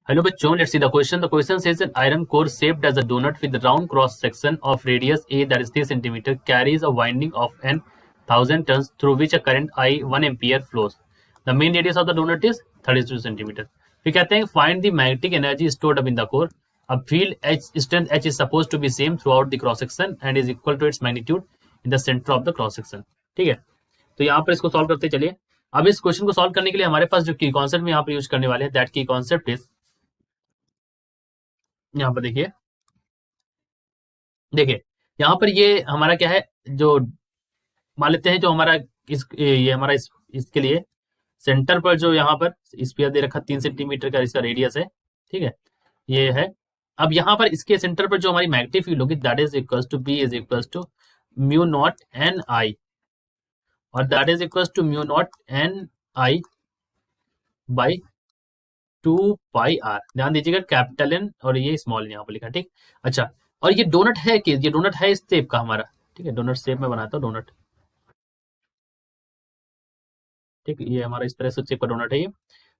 Hello बच्चों, let's see the question. The question says an iron core shaped as a donut with a round cross section of radius a, that is 3 centimeter, carries a winding of n 1000 turns through which a current I 1 ampere flows. The main radius of the donut is 32 centimeter. फिर कहते हैं find the magnetic energy stored up in the core. A field H strength H is supposed to be same throughout the cross section and is equal to its magnitude in the center of the cross section. ठीक है, तो यहाँ पर इसको solve करते चलिए. अब इस क्वेश्चन को सॉल्व करने के लिए हमारे पास जो की कॉन्सेप्ट में यहाँ पर यूज करने वाले हैं, दैट की कॉन्सेप्ट इज, यहाँ पर देखिए देखिए यहाँ पर ये हमारा क्या है, जो मान लेते हैं जो हमारा ये हमारा इसके लिए सेंटर पर जो यहाँ पर स्फीयर दे रखा 3 सेंटीमीटर का इसका रेडियस है. ठीक है, ये है. अब यहाँ पर इसके सेंटर पर जो हमारी मैग्नेटिक फील्ड होगी, that is equal to B is equal to mu naught N I, और that is equal to mu naught N I by 2 pi R. ध्यान दीजिएगा, कैपिटल एन और ये स्मॉल एन यहाँ पर लिखा. ठीक, अच्छा. और ये डोनट है कि ये डोनट है इस शेप का हमारा. ठीक है, डोनट शेप में बनाता हूँ डोनट. ठीक, ये हमारा इस तरह से शेप का डोनट है ये.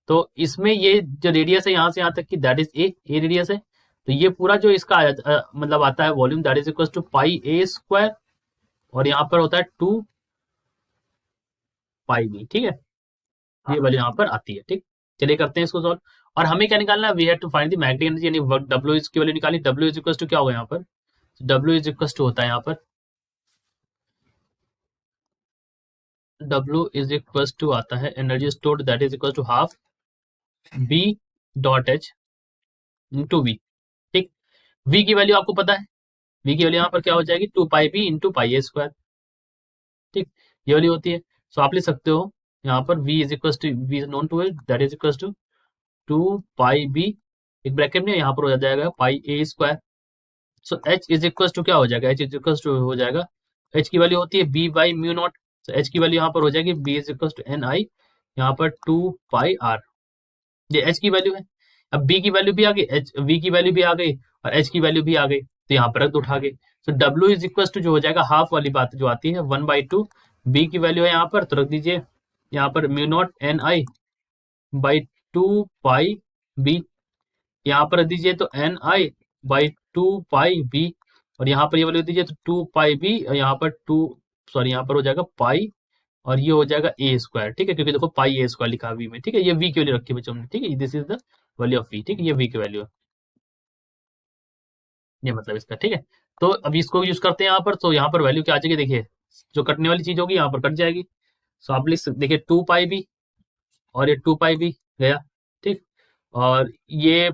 तो इसमें ये जो रेडियस है यहाँ से यहाँ तक की, दैट इज ए रेडियस है. तो ये पूरा जो इसका मतलब आता है volume, that is equal to pi A square, और यहाँ पर होता है 2 पाई बी. ठीक है, ये वाली यहाँ पर आती है. ठीक, चलिए करते हैं इसको सॉल्व. और हमें क्या निकालना है, we have to find the magnetic energy, यानी डब्ल्यू इज की वैल्यू निकाली. डब्ल्यू इज इक्वल टू क्या होगा यहाँ पर, डब्ल्यू इज इक्वल टू होता है यहाँ पर, डब्ल्यू इज इक्वल टू आता है energy stored, that is equal to half B dot H into V. ठीक, वी की वैल्यू आपको पता है, वी की वैल्यू यहाँ पर क्या हो जाएगी, 2 पाई बी इंटू पाई ए स्क्वायर. ठीक, ये वाली होती है. सो आप लिख सकते हो यहाँ पर v is equal to, V is known to it, that is equal to 2 pi B, एक ब्रैकेट में यहाँ पर हो जाएगा pi A square. So h is equal to क्या हो जाएगा, h इज इक्वल टू हो जाएगा, h की वैल्यू होती है b by mu naught. h की वैल्यू यहाँ पर हो जाएगी b is equal to N I, यहाँ पर 2 पाई आर. ये h की वैल्यू है. अब b की वैल्यू भी आ गई, h v की वैल्यू भी आ गई, और h की वैल्यू भी आ गई, तो यहाँ पर रख दो उठा के. तो w इज इक्वल टू जो हो जाएगा हाफ वाली बात जो आती है 1/2, b की वैल्यू है यहाँ पर, तो रख दीजिए यहाँ पर mu naught N I by 2 pi B, यहाँ पर रख दीजिए तो N I by 2 pi B, और यहाँ पर ये वैल्यू दीजिए तो 2 पाई बी, और यहाँ पर 2, सॉरी यहाँ पर हो जाएगा पाई, और ये हो जाएगा ए स्क्वायर. ठीक है, क्योंकि देखो पाई ए स्क्वायर लिखा वी में. ठीक है, ये वी की वैल्यू रखी बच्चों हमने. ठीक है, this is the value of V. ठीक है, ये वी की वैल्यू है, ये मतलब इसका. ठीक है, तो अभी इसको यूज करते हैं यहाँ पर. तो यहाँ पर वैल्यू क्या आ जाएगी, देखिए जो कटने वाली चीज होगी यहाँ पर कट जाएगी. सो आप लिख देखिए 2 पाई बी, और ये 2 पाई बी गया. ठीक, और ये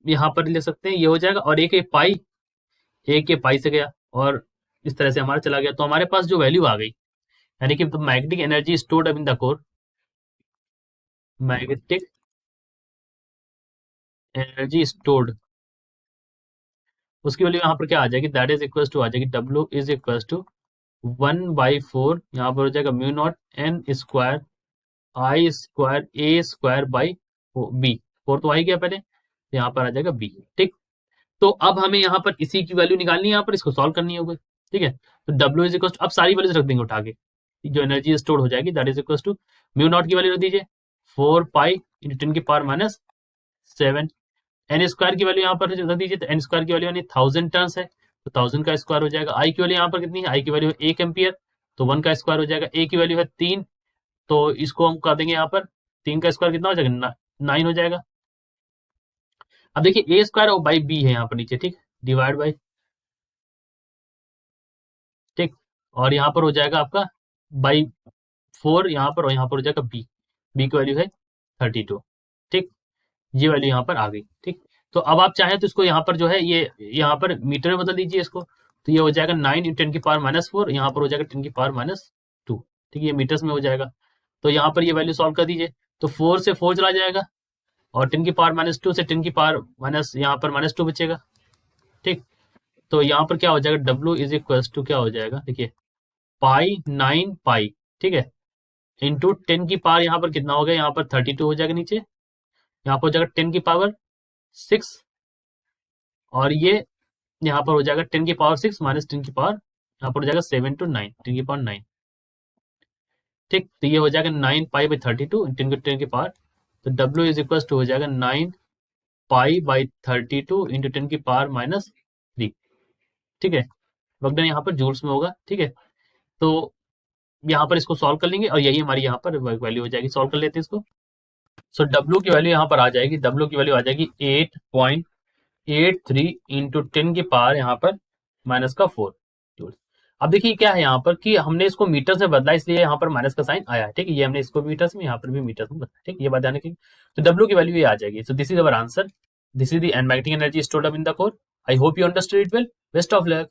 यहाँ पर ले सकते हैं, ये हो जाएगा, और एक ये पाई से गया, और इस तरह से हमारा चला गया. तो हमारे पास जो वैल्यू आ गई, यानी कि magnetic energy stored up in the core, magnetic energy stored, उसकी वैल्यू यहाँ पर क्या आ जाएगी, दैट इज इक्वल टू आ जाएगी डब्ल्यू इज इक्वल टू 1/4, यहाँ पर हो जाएगा mu naught N square I square A square by B. 4 तो आ ही गया पहले, तो यहाँ पर आ जाएगा बी. ठीक, तो अब हमें यहाँ पर इसी की वैल्यू निकालनी है, यहाँ पर इसको सॉल्व करनी होगी. ठीक है, तो डब्ल्यू इज इक्वल टू, अब सारी वैल्यूज रख देंगे उठा के, जो एनर्जी स्टोर हो जाएगी, that is equal to mu naught की वैल्यू रख दीजिए 4 पाई इंटू 10 की पावर माइनस 7. एन स्क्वायर की वैल्यू यहाँ पर रख दीजिए, तो एन स्क्वायर की वैल्यू यानी 1000 टर्न्स है, तो 1000 का स्क्वायर हो जाएगा. आई की वैल्यू यहाँ पर कितनी है, आई की वैल्यू है 1 एम्पियर, तो 1 का स्क्वायर हो जाएगा. ए की वैल्यू है 3, तो इसको हम कर देंगे यहाँ पर, 3 का स्क्वायर कितना हो जाएगा, 9 हो जाएगा. अब देखिए ए स्क्वायर और बाई बी है यहाँ पर नीचे. ठीक, डिवाइड बाई, ठीक, और यहाँ पर हो जाएगा आपका बाई 4 यहाँ पर, और यहाँ पर हो जाएगा बी, बी की वैल्यू है 32. ठीक, ये वैल्यू यहाँ पर आ गई. ठीक, तो अब आप चाहें तो इसको यहाँ पर जो है ये यहाँ पर मीटर में बदल दीजिए इसको, तो ये हो जाएगा 9 इंटू 10 की पावर माइनस 4, यहाँ पर हो जाएगा 10 की पावर माइनस 2. ठीक, ये मीटर्स में हो जाएगा. तो यहाँ पर ये वैल्यू सॉल्व कर दीजिए, तो 4 से 4 चला जाएगा, और 10 की पावर माइनस 2 से 10 की पावर माइनस यहाँ पर माइनस 2 बचेगा. ठीक, तो यहाँ पर क्या हो जाएगा, डब्ल्यू इज इक्वल टू क्या हो जाएगा, देखिए पाई 9 पाई. ठीक है, इंटू 10 की पावर यहाँ पर कितना हो गया, यहाँ पर 32 हो जाएगा नीचे, यहाँ पर हो जाएगा 10 की पावर 6, और ये यहाँ पर हो जाएगा 10 की पावर 6 माइनस 10 की पावर, यहाँ पर हो जाएगा 7 to 9, 10 की पावर 9. ठीक, तो ये हो जाएगा 9 पाई बाई 32 10 की पावर, तो डब्ल्यू इज इक्वल टू हो जाएगा 9 π/32 इंटू 10 की पावर -3, ठीक है। वर्क डन यहाँ पर जूल्स में होगा, ठीक है। तो यहाँ पर इसको सॉल्व कर लेंगे और यही हमारी यहाँ पर वैल्यू हो जाएगी। सॉल्व कर लेते हैं इसको। सो डब्ल्यू की वैल्यू यहाँ पर आ जाएगी, डब्ल्यू की वैल्यू आ जाएगी 8.83 इंटू 10 की पावर यहाँ पर -4 जूल। अब देखिए क्या है यहाँ पर कि हमने इसको मीटर से बदला, इसलिए यहाँ पर माइनस का साइन आया है, ठीक है। ये हमने इसको मीटर में, यहाँ पर भी मीटर में बदला, ठीक है। ये बात ध्यान रखिए। तो डब्ल्यू की वैल्यू ये आ जाएगी। So this is our answer, this is the magnetic energy stored up in the core. I hope you understood it well. Best of luck.